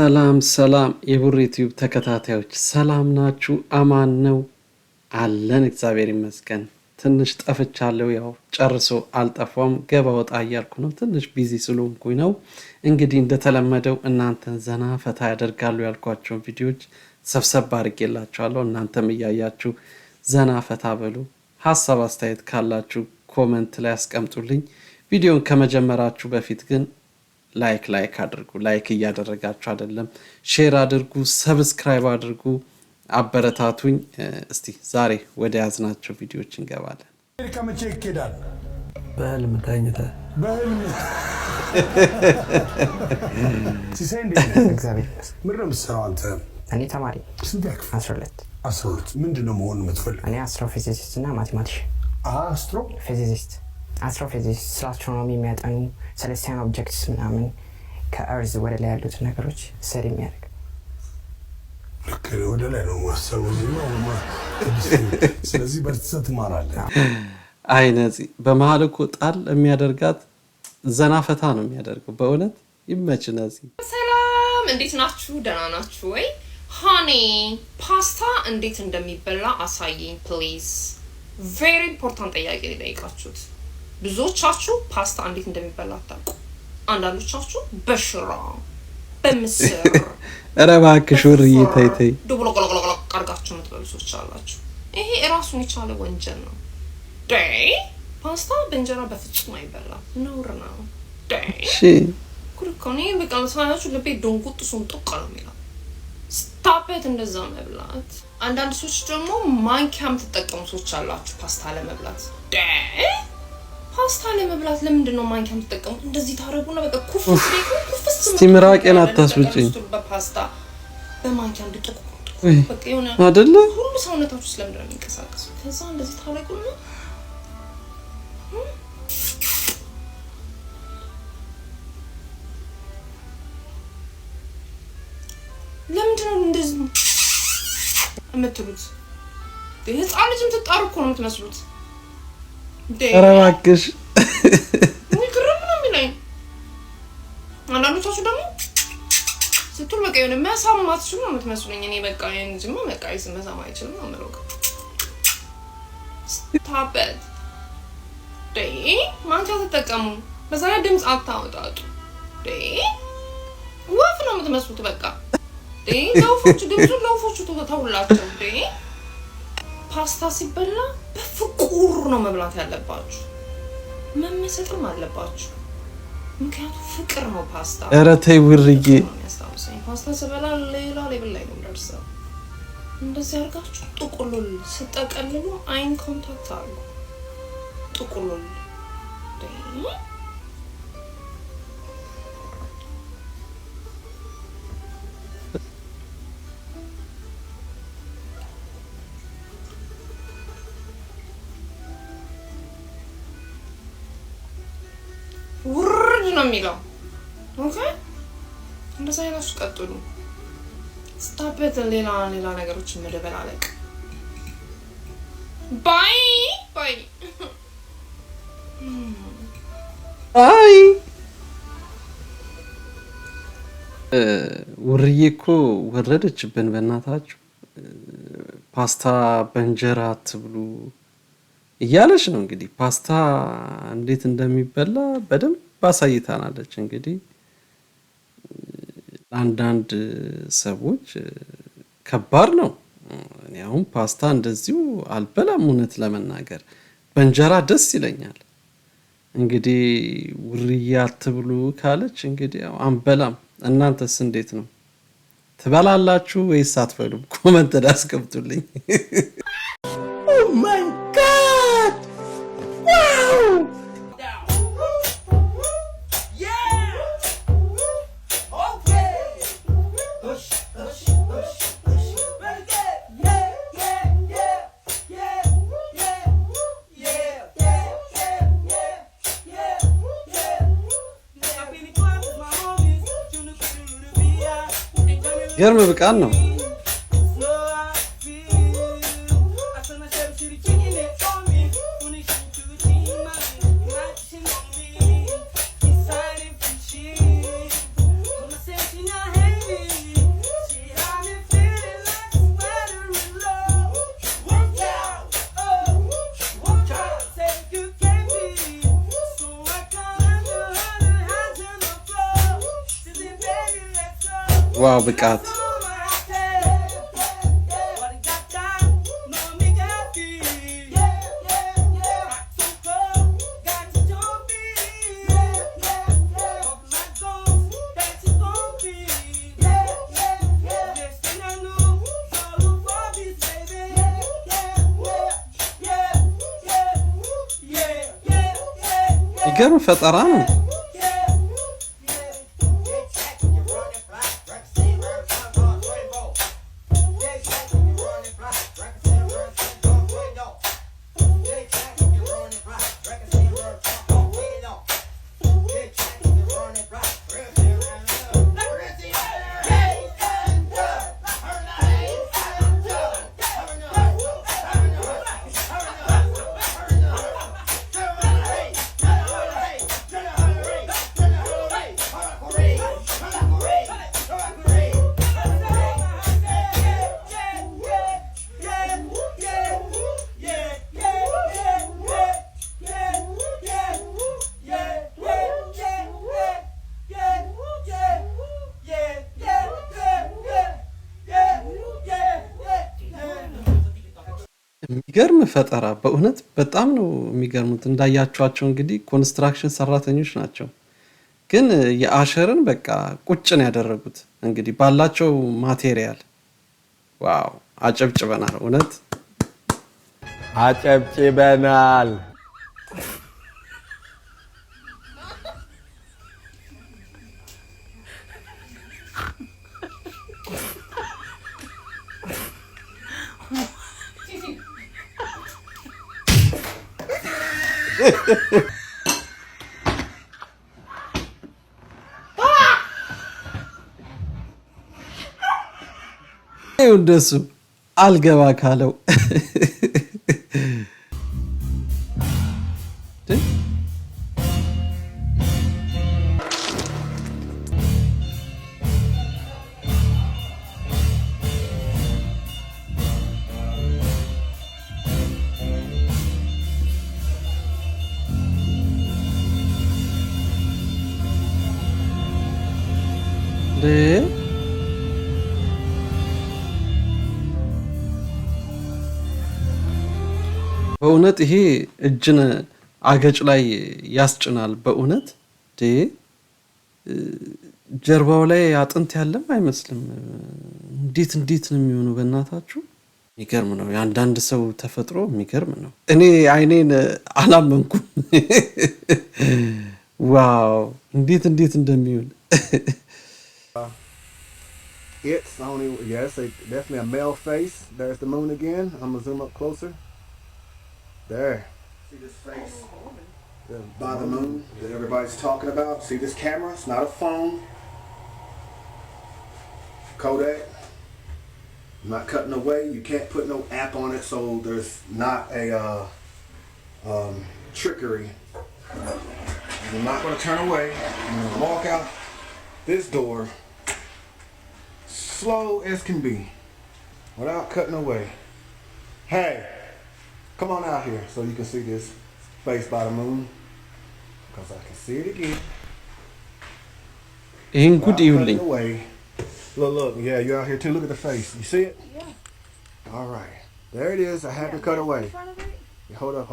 ሰላም የቡሬ ቲዩብ ተከታታዮች ሰላም ናችሁ? አማን ነው አለን። እግዚአብሔር ይመስገን። ትንሽ ጠፍቻለሁ። ያው ጨርሶ አልጠፋም፣ ገባ ወጣ እያልኩ ነው። ትንሽ ቢዚ ስለሆንኩኝ ነው። እንግዲህ እንደተለመደው እናንተን ዘና ፈታ ያደርጋሉ ያልኳቸውን ቪዲዮዎች ሰብሰብ አድርጌላችኋለሁ። እናንተም እያያችሁ ዘና ፈታ በሉ። ሀሳብ አስተያየት ካላችሁ ኮመንት ላይ አስቀምጡልኝ። ቪዲዮን ከመጀመራችሁ በፊት ግን ላይክ አድርጉ። ላይክ እያደረጋችሁ አይደለም፣ ሼር አድርጉ፣ ሰብስክራይብ አድርጉ፣ አበረታቱኝ። እስቲ ዛሬ ወደ ያዝናቸው ቪዲዮዎች እንገባለን። ከመቼ ይኬዳል? በህልም ተኝተህ በህልም ሲሳይ እንዴ? እግዚአብሔር ይመስገን። ምን ነው የምትሰራው አንተ? እኔ ተማሪ ስንት ያክፍል? 12 ምንድን ነው መሆን የምትፈልገው? እኔ አስትሮፊዚሲስት እና ማቴማቲሽን። አስትሮፊዚሲስት ስለ አስትሮኖሚ የሚያጠኑ ሴሌስቲያል ኦብጀክትስ ምናምን ከእርዝ ወደ ላይ ያሉት ነገሮች ስር የሚያደርግ ልክ ወደ ላይ ነው ማሰቡ። ስለዚህ በርትተህ ትማራለህ። አይነዚ በመሀል እኮ ጣል የሚያደርጋት ዘና ፈታ ነው የሚያደርገው። በእውነት ይመች። ነዚ ሰላም፣ እንዴት ናችሁ? ደህና ናችሁ ወይ? ሃኒ ፓስታ እንዴት እንደሚበላ አሳየኝ ፕሊዝ። ቬሪ ኢምፖርታንት ጥያቄ ጠይቃችሁት። ብዙዎቻችሁ ፓስታ እንዴት እንደሚበላ አታውቁ። አንዳንዶቻችሁ በሽራ በምስር ኧረ እባክሽ ወርዬ ተይ ዱብሎ ቆለቆለቆ አርጋችሁ የምትበሉ ሰዎች አላችሁ። ይሄ እራሱን የቻለ ወንጀል ነው። ፓስታ በእንጀራ በፍጹም አይበላም፣ ነውር ነው። እሺ ኩርኮኔ በቃ ሳያችሁ ልቤ ዶንቁጥ ሱንጡቅ ነው የሚለው። ስታበት እንደዛ መብላት። አንዳንድ ሰዎች ደግሞ ማንኪያ የምትጠቀሙ ሰዎች አላችሁ ፓስታ ለመብላት። ፓስታ ለመብላት ለምንድን ነው ማንኪያ የምትጠቀሙት? እንደዚህ ታረጉና በቃ ኩፍስ እስቲ ምራቄን አታስውጪኝ። በፓስታ በማንኪያ እንድጥቁ በቃ የሆነ አይደለ ሁሉ ሰውነታችሁ ስለምንድን ነው የሚንቀሳቀሰው? ከዛ እንደዚህ ታረጉና ለምንድን ነው እንደዚህ የምትሉት? ህፃን ልጅ የምትጣሩ እኮ ነው የምትመስሉት። ኧረ እባክሽ ግርም ነው የሚለኝ። አንዳንዶቻችሁ ደግሞ ስትል በቃ የሆነ መሳማት ነው የምትመስሉኝ። እኔ በቃ እንጂማ በቃ መሳም አይችልም ነው የምለው። ስታበት ማንኪያ ተጠቀሙ። በዛ ላይ ድምፅ አታወጣጡ። ወፍ ነው የምትመስሉት በቃ ለውፎቹ ድምፁን ለውፎቹ ተውላቸው። ፓስታ ሲበላ በፍቁር ነው መብላት ያለባችሁ፣ መመሰጥም አለባችሁ። ምክንያቱም ፍቅር ነው ፓስታ። ኧረ ተይ ውርዬ። ፓስታ ስበላ ሌላ ሌብል ላይ ነው ደርሰው። እንደዚህ አድርጋችሁ ጥቁሉል ስጠቀልሉ አይን ኮንታክት አሉ። ጥቁሉል ውርድ ነው የሚለው። ኦኬ እንደዛ አይነሱ ቀጥሉ። ስታበት ሌላ ነገሮችን መደበላለቅ። ባይ ውርዬ እኮ ወረደችብን በእናታችሁ። ፓስታ በእንጀራ አትብሉ እያለች ነው እንግዲህ። ፓስታ እንዴት እንደሚበላ በደንብ አሳይታናለች። እንግዲህ አንዳንድ ሰዎች ከባድ ነው። እኔ አሁን ፓስታ እንደዚሁ አልበላም፣ እውነት ለመናገር በእንጀራ ደስ ይለኛል። እንግዲህ ውርዬ አትብሉ ካለች እንግዲህ አንበላም። እናንተስ እንዴት ነው? ትበላላችሁ ወይስ አትበሉም? ኮመንት አስቀምጡልኝ። ገርም ብቃን ነው። ዋው ብቃት! ይገርም ፈጠራ ነው። የሚገርም ፈጠራ በእውነት በጣም ነው የሚገርሙት። እንዳያችኋቸው እንግዲህ ኮንስትራክሽን ሰራተኞች ናቸው፣ ግን የአሸርን በቃ ቁጭን ያደረጉት እንግዲህ ባላቸው ማቴሪያል። ዋው አጨብጭበናል፣ እውነት አጨብጭበናል። እንደሱ አልገባ ካለው በእውነት ይሄ እጅን አገጭ ላይ ያስጭናል። በእውነት ጀርባው ላይ አጥንት ያለም አይመስልም። እንዴት ነው የሚሆነው? በእናታችሁ የሚገርም ነው። የአንዳንድ ሰው ተፈጥሮ የሚገርም ነው። እኔ አይኔን አላመንኩም። ዋው እንዴት እንደሚሆን It's only, yes, definitely a male face. There's the moon again. I'm gonna zoom up closer. There. See this face by the moon that everybody's talking about? See this camera? It's not a phone. Kodak. I'm not cutting away. You can't put no app on it, so there's not a trickery. I'm not gonna turn away. I'm gonna walk out this door slow as can be without cutting away. Hey, come on out here so you can see this face by the moon, because I can see it again. Look, yeah, you're out here too. Look at the face. You see it? Yeah. All right, there it is. I haven't cut away. Hold up.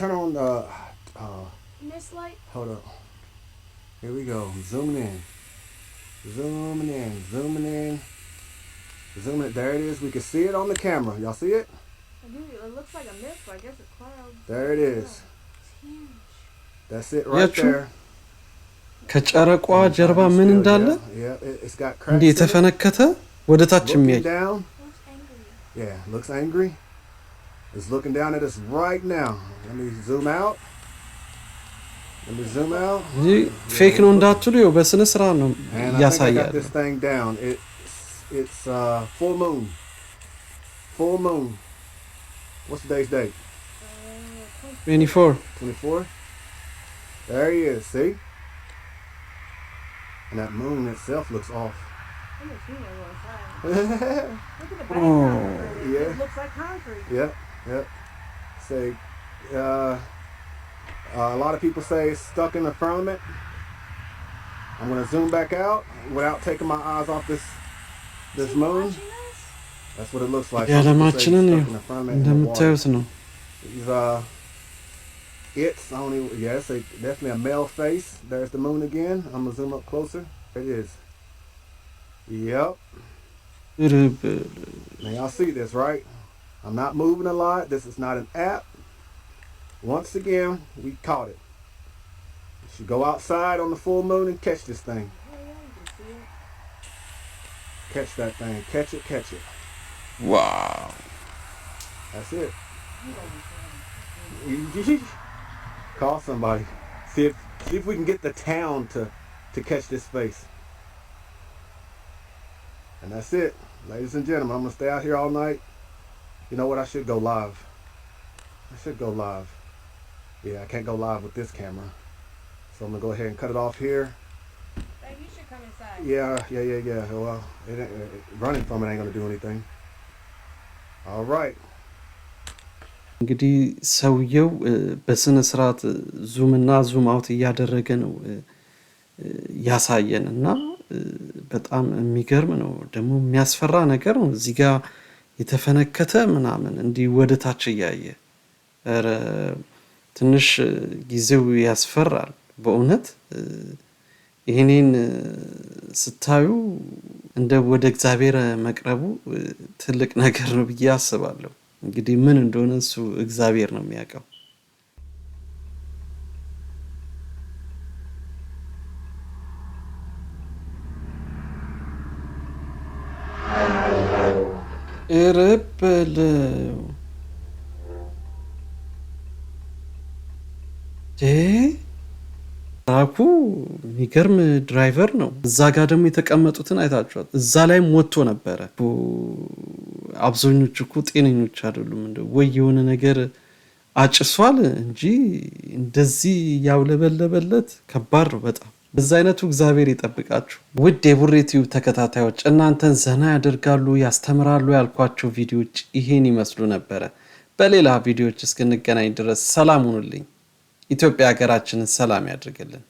Turn on Miss light. Hold up. Here we go. Zooming in. Zooming in. There it is. We can see it on the camera. Y'all see it? It looks like a mist, but I guess it's cloud. There it is. That's it right there. ከጨረቋ ጀርባ ምን እንዳለ እንዴ ተፈነከተ ወደ ታች የሚያይ Yeah, looks angry. It's looking down at us right now. Let me zoom out. ፌክ ነው እንዳትሉ ይኸው በስነ ስርዓት ነው ያሳያል። This thing down. It's full moon. Full moon. What's today's date? 24. There he is, see? And that moon itself looks off. It makes me a little sad. Look at the background. Yeah. It looks like concrete. Yep. Say, a lot of people say it's stuck in the firmament. I'm gonna zoom back out without taking my eyes off this moon. That's what it looks like. የዓለማችንን እንደምታዩት ነው። It's only, yes, definitely a male face. There's the moon again. I'm gonna zoom up closer. There it is. Yep. Now y'all see this, right? I'm not moving a lot. This is not an app. Once again, we caught it. You should go outside on the full moon and catch this thing. Catch that thing. Catch it, catch it. Wow. That's it. Call somebody. See if we can get the town to catch this face. And that's it. Ladies and gentlemen, I'm going to stay out here all night. You know what? I should go live. Yeah, I can't go live with this camera. So I'm going to go ahead and cut it off here. Babe, you should come inside. Yeah. Well, running from it ain't going to do anything. All right. እንግዲህ ሰውየው በስነ ስርዓት ዙም እና ዙም አውት እያደረገ ነው ያሳየን እና በጣም የሚገርም ነው ደግሞ የሚያስፈራ ነገር ነው። እዚህ ጋር የተፈነከተ ምናምን እንዲህ ወደታች እያየ ትንሽ ጊዜው ያስፈራል በእውነት። ይሄንን ስታዩ እንደ ወደ እግዚአብሔር መቅረቡ ትልቅ ነገር ነው ብዬ አስባለሁ። እንግዲህ ምን እንደሆነ እሱ እግዚአብሔር ነው የሚያውቀው። እረበለው ራኩ የሚገርም ድራይቨር ነው። እዛ ጋር ደግሞ የተቀመጡትን አይታችኋል። እዛ ላይም ወጥቶ ነበረ። አብዛኞቹ እኮ ጤነኞች አይደሉም። እንደው ወይ የሆነ ነገር አጭሷል እንጂ እንደዚህ ያውለበለበለት ከባድ ነው በጣም። በዛ አይነቱ እግዚአብሔር ይጠብቃችሁ። ውድ የቡሬ ቲዩብ ተከታታዮች እናንተን ዘና ያደርጋሉ ያስተምራሉ ያልኳቸው ቪዲዮዎች ይሄን ይመስሉ ነበረ። በሌላ ቪዲዮዎች እስክንገናኝ ድረስ ሰላም ሁኑልኝ። ኢትዮጵያ ሀገራችንን ሰላም ያድርግልን።